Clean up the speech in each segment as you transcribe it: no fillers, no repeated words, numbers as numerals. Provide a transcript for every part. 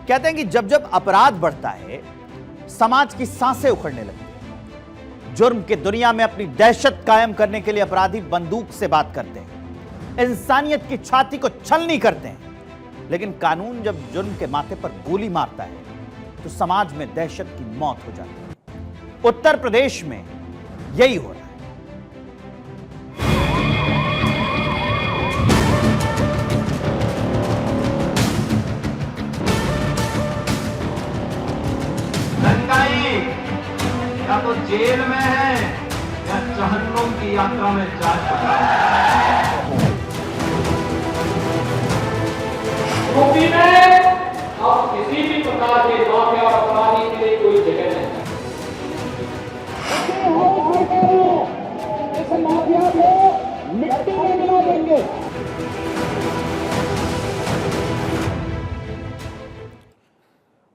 कहते हैं कि जब जब अपराध बढ़ता है समाज की सांसें उखड़ने लगती हैं। जुर्म की दुनिया में अपनी दहशत कायम करने के लिए अपराधी बंदूक से बात करते हैं, इंसानियत की छाती को छलनी करते हैं। लेकिन कानून जब जुर्म के माथे पर गोली मारता है तो समाज में दहशत की मौत हो जाती है। उत्तर प्रदेश में यही हो रहा है। या तो जेल में है या जहन्नुम की यात्रा में जा चुका है। यूपी में अब किसी भी प्रकार के माफिया और अपराधी के लिए कोई जगह नहीं है। इस माफिया को मिट्टी में मिला देंगे।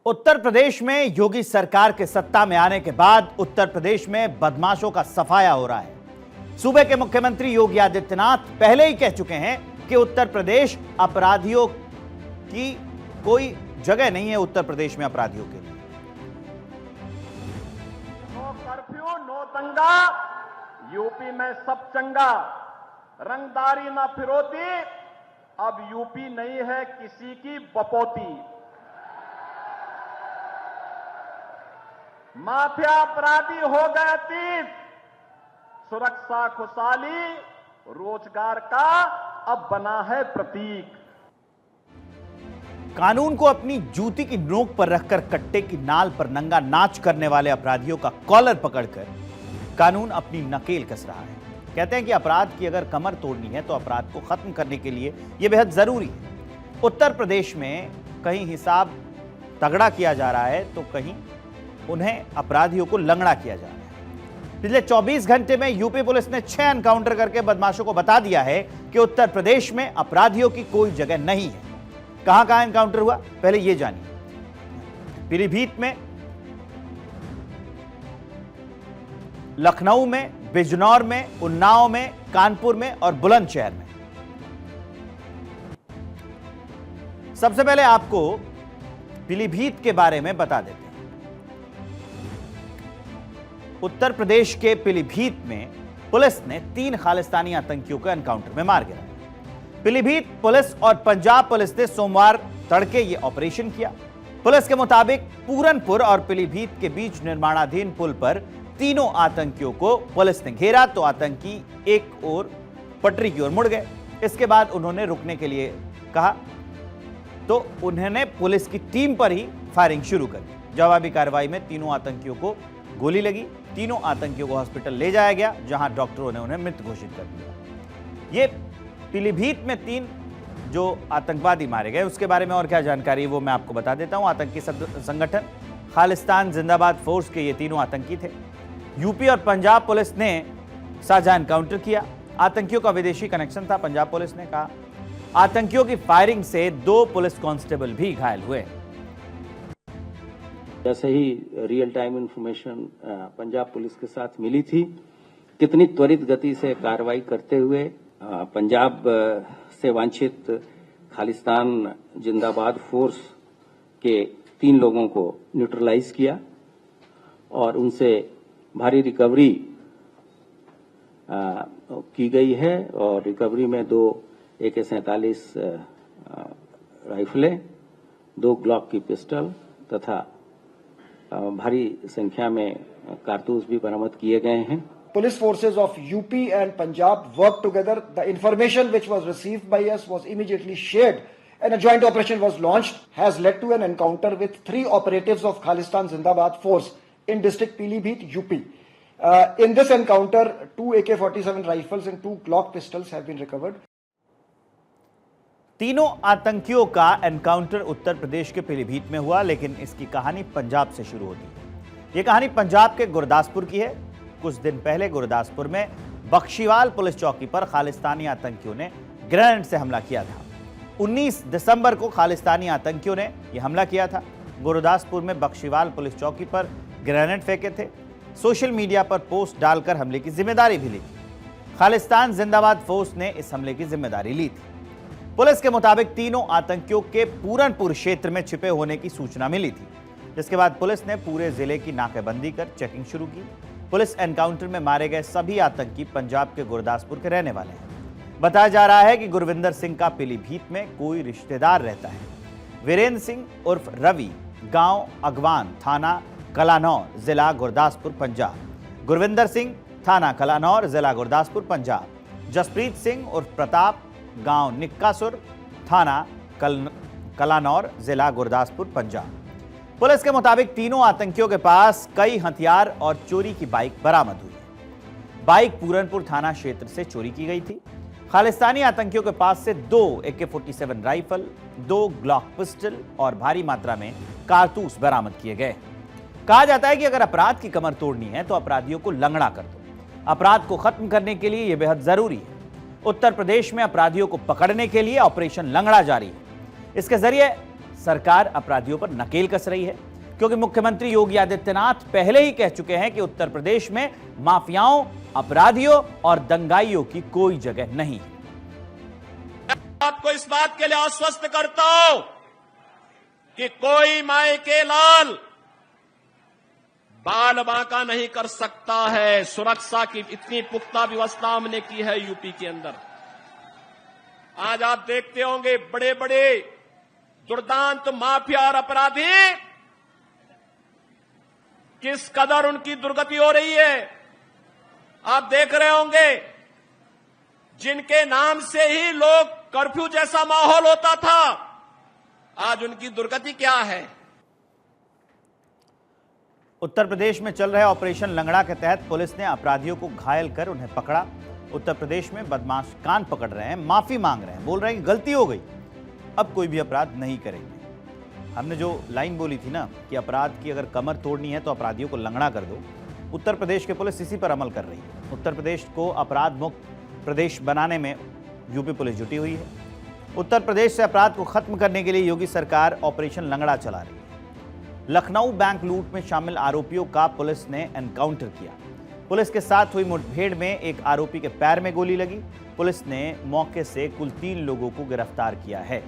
उत्तर प्रदेश में योगी सरकार के सत्ता में आने के बाद उत्तर प्रदेश में बदमाशों का सफाया हो रहा है। सूबे के मुख्यमंत्री योगी आदित्यनाथ पहले ही कह चुके हैं कि उत्तर प्रदेश अपराधियों की कोई जगह नहीं है। उत्तर प्रदेश में अपराधियों के लिए नो कर्फ्यू, नो दंगा, यूपी में सब चंगा, रंगदारी ना फिरौती, अब यूपी नहीं है किसी की बपौती। माफिया अपराधी हो गए अतीत, सुरक्षा खुशहाली रोजगार का अब बना है प्रतीक। कानून को अपनी जूती की नोक पर रखकर कट्टे की नाल पर नंगा नाच करने वाले अपराधियों का कॉलर पकड़कर कानून अपनी नकेल कस रहा है। कहते हैं कि अपराध की अगर कमर तोड़नी है तो अपराध को खत्म करने के लिए यह बेहद जरूरी है। उत्तर प्रदेश में कहीं हिसाब तगड़ा किया जा रहा है तो कहीं उन्हें अपराधियों को लंगड़ा किया जा रहा है। पिछले 24 घंटे में यूपी पुलिस ने 6 एनकाउंटर करके बदमाशों को बता दिया है कि उत्तर प्रदेश में अपराधियों की कोई जगह नहीं है। कहां कहां एनकाउंटर हुआ, पहले यह जानिए। पीलीभीत में, लखनऊ में, बिजनौर में, उन्नाव में, कानपुर में और बुलंदशहर में। सबसे पहले आपको पीलीभीत के बारे में बता देते हैं। उत्तर प्रदेश के पीलीभीत में पुलिस ने 3 खालिस्तानी आतंकियों को एनकाउंटर में मार गिराया। पीलीभीत पुलिस और पंजाब पुलिस ने सोमवार तड़के यह ऑपरेशन किया। पुलिस के मुताबिक पूरनपुर और पीलीभीत के बीच निर्माणाधीन पुल पर तीनों आतंकियों को पुलिस ने घेरा तो आतंकी एक और पटरी की ओर मुड़ गए। इसके बाद उन्होंने रुकने के लिए कहा तो उन्होंने पुलिस की टीम पर ही फायरिंग शुरू कर दी। जवाबी कार्रवाई में तीनों आतंकियों को गोली लगी। तीनों आतंकियों को हॉस्पिटल ले जाया गया जहां डॉक्टरों ने उन्हें मृत घोषित कर दिया। ये पीलीभीत में 3 जो आतंकवादी मारे गए उसके बारे में और क्या जानकारी वो मैं आपको बता देता हूं। आतंकी संगठन खालिस्तान जिंदाबाद फोर्स के ये तीनों आतंकी थे। यूपी और पंजाब पुलिस ने साझा एनकाउंटर किया। आतंकियों का विदेशी कनेक्शन था। पंजाब पुलिस ने कहा आतंकियों की फायरिंग से 2 पुलिस कांस्टेबल भी घायल हुए। जैसे ही real time information Punjab police के साथ मिली थी, कितनी त्वरित गति से कार्रवाई करते हुए पंजाब से वांछित खालिस्तान जिंदाबाद फोर्स के 3 लोगों को न्यूट्रलाइज किया और उनसे भारी रिकवरी की गई है। और रिकवरी में 2 AK-47 राइफलें, 2 ग्लॉक की पिस्टल तथा भारी संख्या में कारतूस भी बरामद किए गए हैं। Police forces of UP and Punjab worked together. The information which was received by us was immediately shared and a joint operation was launched, has led to an encounter with 3 operatives of Khalistan Zindabad force in district Pillibhit, UP. In this encounter, 2 AK-47 rifles and 2 Glock pistols have been recovered. तीनों आतंकियों का encounter Uttar Pradesh के पीलीभीत में हुआ, लेकिन इसकी कहानी पंजाब से शुरू होती है। यह कहानी पंजाब के गुरदासपुर की है। कुछ दिन पहले गुरदासपुर में बख्शीवाल पुलिस चौकी पर खालिस्तानी आतंकियों ने ग्रेनेड से हमला किया था। 19 दिसंबर को खालिस्तानी आतंकियों ने यह हमला किया था। गुरदासपुर में बख्शीवाल पुलिस चौकी पर ग्रेनेड फेंके थे। सोशल मीडिया पर पोस्ट डालकर हमले की जिम्मेदारी भी ली थी। खालिस्तान जिंदाबाद फोर्स ने इस हमले की जिम्मेदारी ली थी। पुलिस के मुताबिक तीनों आतंकियों के पूरनपुर क्षेत्र में छिपे होने की सूचना मिली थी, जिसके बाद पुलिस ने पूरे जिले की नाकेबंदी कर चेकिंग शुरू की। पुलिस एनकाउंटर में मारे गए सभी आतंकी पंजाब के गुरदासपुर के रहने वाले हैं। बताया जा रहा है कि गुरविंदर सिंह का पीलीभीत में कोई रिश्तेदार रहता है। वीरेंद्र सिंह उर्फ रवि, गांव अगवान, थाना कलानौर, जिला गुरदासपुर, पंजाब। गुरविंदर सिंह, थाना कलानौर, जिला गुरदासपुर, पंजाब। जसप्रीत सिंह उर्फ प्रताप, गांव निक्कासुर, थाना कलानौर, जिला गुरदासपुर, पंजाब। पुलिस के मुताबिक तीनों आतंकियों के पास कई हथियार और चोरी की बाइक बरामद हुई। बाइक पूरनपुर थाना क्षेत्र से चोरी की गई थी। खालिस्तानी आतंकियों के पास से 2 AK-47 राइफल, 2 ग्लॉक पिस्टल और भारी मात्रा में कारतूस बरामद किए गए। कहा जाता है कि अगर अपराध की कमर तोड़नी है तो अपराधियों को लंगड़ा कर दो। अपराध को खत्म करने के लिए यह बेहद जरूरी है। उत्तर प्रदेश में अपराधियों को पकड़ने के लिए ऑपरेशन लंगड़ा जारी है। इसके जरिए सरकार अपराधियों पर नकेल कस रही है, क्योंकि मुख्यमंत्री योगी आदित्यनाथ पहले ही कह चुके हैं कि उत्तर प्रदेश में माफियाओं, अपराधियों और दंगाइयों की कोई जगह नहीं। आपको इस बात के लिए आश्वस्त करता हूं कि कोई माए के लाल बाल बांका नहीं कर सकता है। सुरक्षा की इतनी पुख्ता व्यवस्था हमने की है यूपी के अंदर। आज आप देखते होंगे बड़े बड़े दुर्दांत माफिया और अपराधी किस कदर उनकी दुर्गति हो रही है। आप देख रहे होंगे जिनके नाम से ही लोग कर्फ्यू जैसा माहौल होता था, आज उनकी दुर्गति क्या है। उत्तर प्रदेश में चल रहे ऑपरेशन लंगड़ा के तहत पुलिस ने अपराधियों को घायल कर उन्हें पकड़ा। उत्तर प्रदेश में बदमाश कान पकड़ रहे हैं, माफी मांग रहे हैं, बोल रहे हैं कि गलती हो गई, अब कोई भी अपराध नहीं करेंगे। हमने जो लाइन बोली थी ना कि अपराध की अगर कमर तोड़नी है तो अपराधियों को लंगड़ा कर दो, उत्तर प्रदेश की पुलिस इसी पर अमल कर रही है। उत्तर प्रदेश को अपराध मुक्त प्रदेश बनाने में यूपी पुलिस जुटी हुई है। उत्तर प्रदेश से अपराध को खत्म करने के लिए योगी सरकार ऑपरेशन लंगड़ा चला रही है। लखनऊ बैंक लूट में शामिल आरोपियों का पुलिस ने एनकाउंटर किया। पुलिस के साथ हुई मुठभेड़ में एक आरोपी के पैर में गोली लगी। पुलिस ने मौके से कुल 3 लोगों को गिरफ्तार किया है।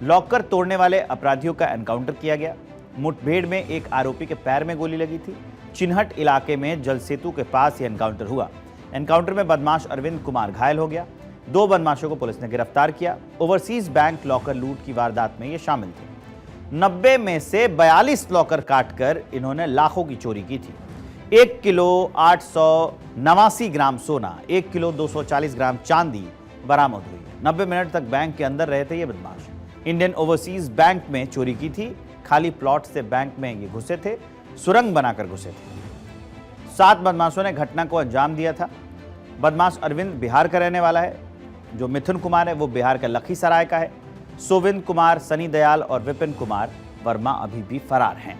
लॉकर तोड़ने वाले अपराधियों का एनकाउंटर किया गया। मुठभेड़ में एक आरोपी के पैर में गोली लगी थी। चिन्हट इलाके में जल सेतु के पास यह एनकाउंटर हुआ। एनकाउंटर में बदमाश अरविंद कुमार घायल हो गया। 2 बदमाशों को पुलिस ने गिरफ्तार किया। ओवरसीज बैंक लॉकर लूट की वारदात में ये शामिल थे। 90 में से 42 लॉकर काटकर इन्होंने लाखों की चोरी की थी। 1 किलो 889 ग्राम सोना, 1 किलो 240 ग्राम चांदी बरामद हुई। 90 मिनट तक बैंक के अंदर रहे थे ये बदमाश। इंडियन ओवरसीज बैंक में चोरी की थी। खाली प्लॉट से बैंक में ये घुसे थे, सुरंग बनाकर घुसे थे। 7 बदमाशों ने घटना को अंजाम दिया था। बदमाश अरविंद बिहार का रहने वाला है। जो मिथुन कुमार है वो बिहार का लखीसराय का है। सोविंद कुमार, सनी दयाल और विपिन कुमार वर्मा अभी भी फरार हैं।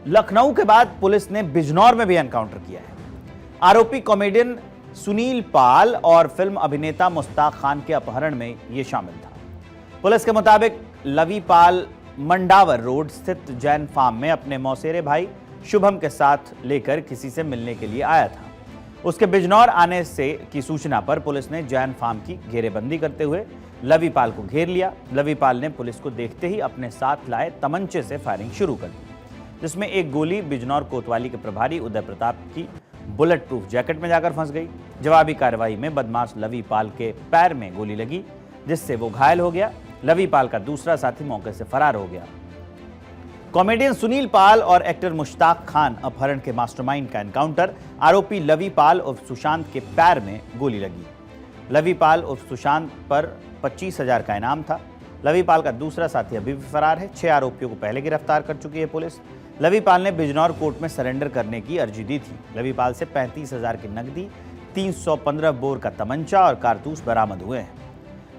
लखनऊ के बाद पुलिस ने बिजनौर में भी एनकाउंटर किया है। आरोपी कॉमेडियन सुनील पाल और फिल्म अभिनेता मुश्ताक खान के अपहरण में यह शामिल था। पुलिस के मुताबिक लवी पाल मंडावर रोड स्थित जैन फार्म में अपने मौसेरे भाई शुभम के साथ लेकर किसी से मिलने के लिए आया था। उसके बिजनौर आने से की सूचना पर पुलिस ने जैन फार्म की घेरेबंदी करते हुए लवी पाल को घेर लिया। लवी पाल ने पुलिस को देखते ही अपने साथ लाए तमंचे से फायरिंग शुरू कर दी, जिसमें एक गोली बिजनौर कोतवाली के प्रभारी उदय प्रताप की बुलेट प्रूफ जैकेट में जाकर फंस गई। जवाबी कार्रवाई में बदमाश लवी पाल के पैर में गोली लगी, जिससे वो घायल हो गया। लवी पाल का दूसरा साथी मौके से फरार हो गया। कॉमेडियन सुनील पाल और एक्टर मुश्ताक खान अपहरण के मास्टरमाइंड का एनकाउंटर। आरोपी लवी पाल उर्फ सुशांत के पैर में गोली लगी। लवी पाल उर्फ सुशांत पर 25,000 का इनाम था। लवी पाल का दूसरा साथी अभी भी फरार है। 6 आरोपियों को पहले गिरफ्तार कर चुकी है पुलिस। लवी पाल ने बिजनौर कोर्ट में सरेंडर करने की अर्जी दी थी। लवी पाल से 35,000 की नकदी, 315 बोर का तमंचा और कारतूस बरामद हुए हैं।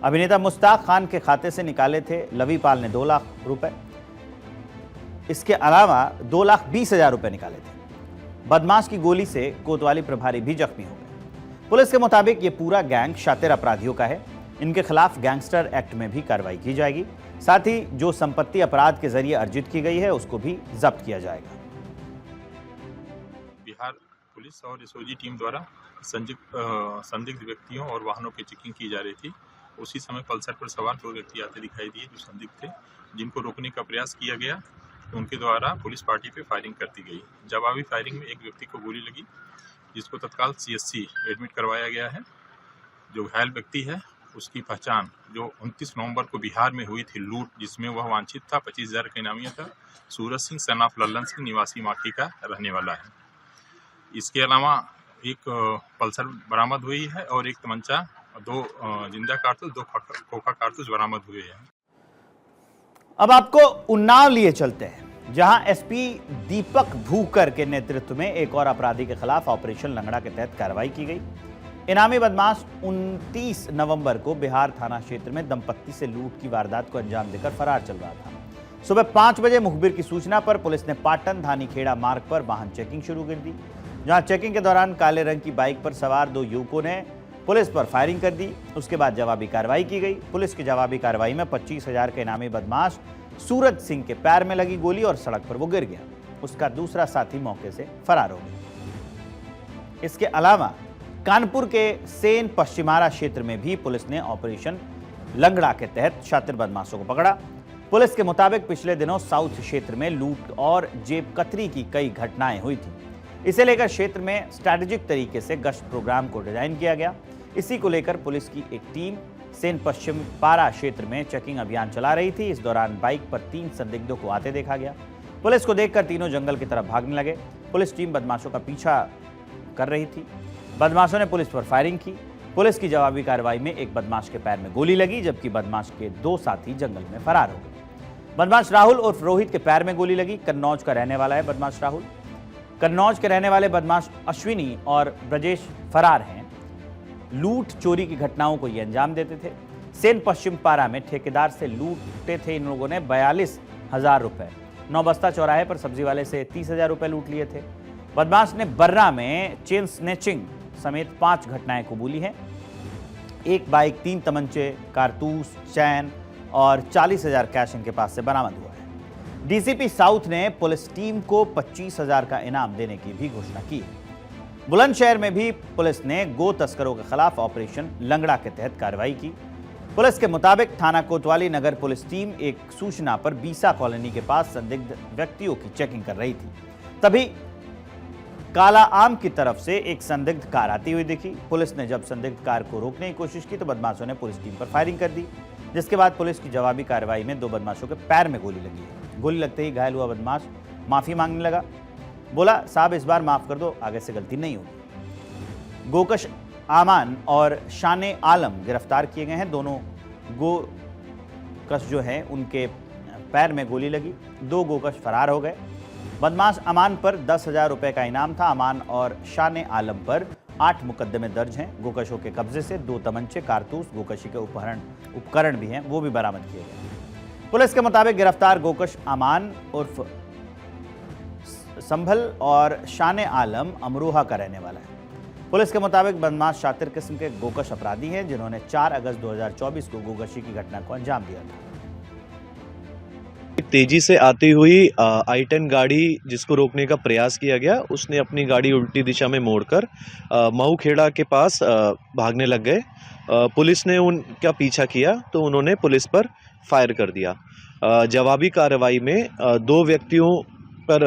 अभिनेता मुश्ताक खान के खाते से निकाले थे लवी पाल ने 2 लाख रुपए। इसके अलावा 2,20,000 रुपए निकाले थे। बदमाश की गोली से कोतवाली प्रभारी भी जख्मी हो गए। पुलिस के मुताबिक ये पूरा गैंग शातिर अपराधियों का है। इनके खिलाफ गैंगस्टर एक्ट में भी कार्रवाई की जाएगी। साथ ही जो संपत्ति अपराध के जरिए अर्जित की गई है उसको भी जब्त किया जाएगा। बिहार पुलिस और एसओजी टीम द्वारा संदिग्ध व्यक्तियों और वाहनों की चेकिंग की जा रही थी। उसी समय पल्सर पर सवार 2 व्यक्ति आते दिखाई दिए जो संदिग्ध थे, जिनको रोकने का प्रयास किया गया तो उनके द्वारा पुलिस पार्टी पे फायरिंग कर दी गई। जवाबी फायरिंग में एक व्यक्ति को गोली लगी, जिसको तत्काल CSC एडमिट करवाया गया है। जो घायल व्यक्ति है उसकी पहचान जो 29 नवंबर को बिहार में हुई थी लूट, जिसमें वह वांछित था, 25,000 का इनामिया था, सूरज सिंह सन ऑफ लल्लन सिंह निवासी माटी का रहने वाला है। इसके अलावा एक पल्सर बरामद हुई है और एक तमंचा, 2 जिंदा कारतूस, 2 खोखा कारतूस बरामद हुए हैं। अब आपको उन्नाव लिए चलते हैं, जहां SP दीपक भूकर के नेतृत्व में एक और अपराधी के खिलाफ ऑपरेशन लंगड़ा के तहत कार्रवाई की गई। इनामी बदमाश 29 नवंबर को बिहार थाना क्षेत्र में दंपत्ति से लूट की वारदात को अंजाम देकर फरार चल रहा था। सुबह 5 बजे मुखबिर की सूचना पर पुलिस ने पाटन धानीखेड़ा मार्ग पर वाहन चेकिंग शुरू कर दी, जहां चेकिंग के दौरान काले रंग की बाइक पर सवार 2 युवकों ने पुलिस पर फायरिंग कर दी। उसके बाद जवाबी कार्रवाई की गई। पुलिस की जवाबी कार्रवाई में 25,000 के इनामी बदमाश सूरज सिंह के पैर में लगी गोली और सड़क पर वो गिर गया। उसका दूसरा साथी मौके से फरार हो गया। इसके अलावा कानपुर के सेन पश्चिमारा क्षेत्र में भी पुलिस ने ऑपरेशन लंगड़ा के तहत शातिर बदमाशों को पकड़ा। पुलिस के मुताबिक पिछले दिनों साउथ क्षेत्र में लूट और जेब कतरी की कई घटनाएं हुई थी। इसे लेकर क्षेत्र में स्ट्रैटेजिक तरीके से गश्त प्रोग्राम को डिजाइन किया गया। इसी को लेकर पुलिस की एक टीम सेन पश्चिम पारा क्षेत्र में चेकिंग अभियान चला रही थी। इस दौरान बाइक पर 3 संदिग्धों को आते देखा गया। पुलिस को देखकर तीनों जंगल की तरफ भागने लगे। पुलिस टीम बदमाशों का पीछा कर रही थी। बदमाशों ने पुलिस पर फायरिंग की। पुलिस की जवाबी कार्रवाई में एक बदमाश के पैर में गोली लगी, जबकि बदमाश के 2 साथी जंगल में फरार हो गए। बदमाश राहुल उर्फ रोहित के पैर में गोली लगी। कन्नौज का रहने वाला है बदमाश राहुल। कन्नौज के रहने वाले बदमाश अश्विनी और ब्रजेश फरार हैं। लूट चोरी की घटनाओं को ये अंजाम देते थे। सेन पश्चिम पारा में ठेकेदार से लूटे थे इन लोगों ने 42,000 रुपए। नौबस्ता चौराहे पर सब्जी वाले से 30,000 रुपए लूट लिए थे। बदमाश ने बर्रा में चेन स्नैचिंग समेत 5 घटनाएं कबूली हैं। 1 बाइक, 3 तमंचे, कारतूस, चैन और 40,000 कैश इनके पास से बरामद हुआ है। DCP साउथ ने पुलिस टीम को 25,000 का इनाम देने की भी घोषणा की है। बुलंदशहर में भी पुलिस ने गो तस्करों के खिलाफ ऑपरेशन लंगड़ा के तहत कार्रवाई की। पुलिस के मुताबिक थाना कोतवाली नगर पुलिस टीम एक सूचना पर बीसा कॉलोनी के पास संदिग्ध व्यक्तियों की चेकिंग कर रही थी। तभी काला आम की तरफ से एक संदिग्ध कार आती हुई दिखी। पुलिस ने जब संदिग्ध कार को रोकने की कोशिश की तो बदमाशों ने पुलिस टीम पर फायरिंग कर दी, जिसके बाद पुलिस की जवाबी कार्रवाई में 2 बदमाशों के पैर में गोली लगी। गोली लगते ही घायल हुआ बदमाश माफी मांगने लगा। बोला, साहब इस बार माफ कर दो, आगे से गलती नहीं होगी। गोकश आमान और शाने आलम गिरफ्तार किए गए हैं। दोनों गोकश जो हैं उनके पैर में गोली लगी। 2 गोकश फरार हो गए। बदमाश अमान पर 10,000 रुपए का इनाम था। अमान और शाने आलम पर 8 मुकदमे दर्ज हैं। गोकशों के कब्जे से 2 तमंचे, कारतूस, गोकशी के उपकरण भी हैं, वो भी बरामद किए गए। पुलिस के मुताबिक गिरफ्तार गोकश अमान उर्फ संभल और शाने आलम अमरोहा का रहने वाला है। पुलिस के मुताबिक बदमाश शातिर किस्म के गोकश अपराधी हैं, जिन्होंने 4 अगस्त 2024 को गोकशी की घटना को अंजाम दिया था। तेजी से आती हुई I-10 गाड़ी जिसको रोकने का प्रयास किया गया, उसने अपनी गाड़ी उल्टी दिशा में मोड़कर मऊ खेड़ा के पास भागने लग गए। पुलिस ने उनका पीछा किया तो उन्होंने पुलिस पर फायर कर दिया। जवाबी कार्रवाई में 2 व्यक्तियों पर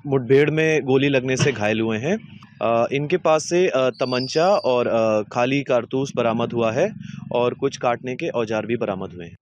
मुठभेड़ में गोली लगने से घायल हुए हैं। इनके पास से तमंचा और खाली कारतूस बरामद हुआ है और कुछ काटने के औजार भी बरामद हुए हैं।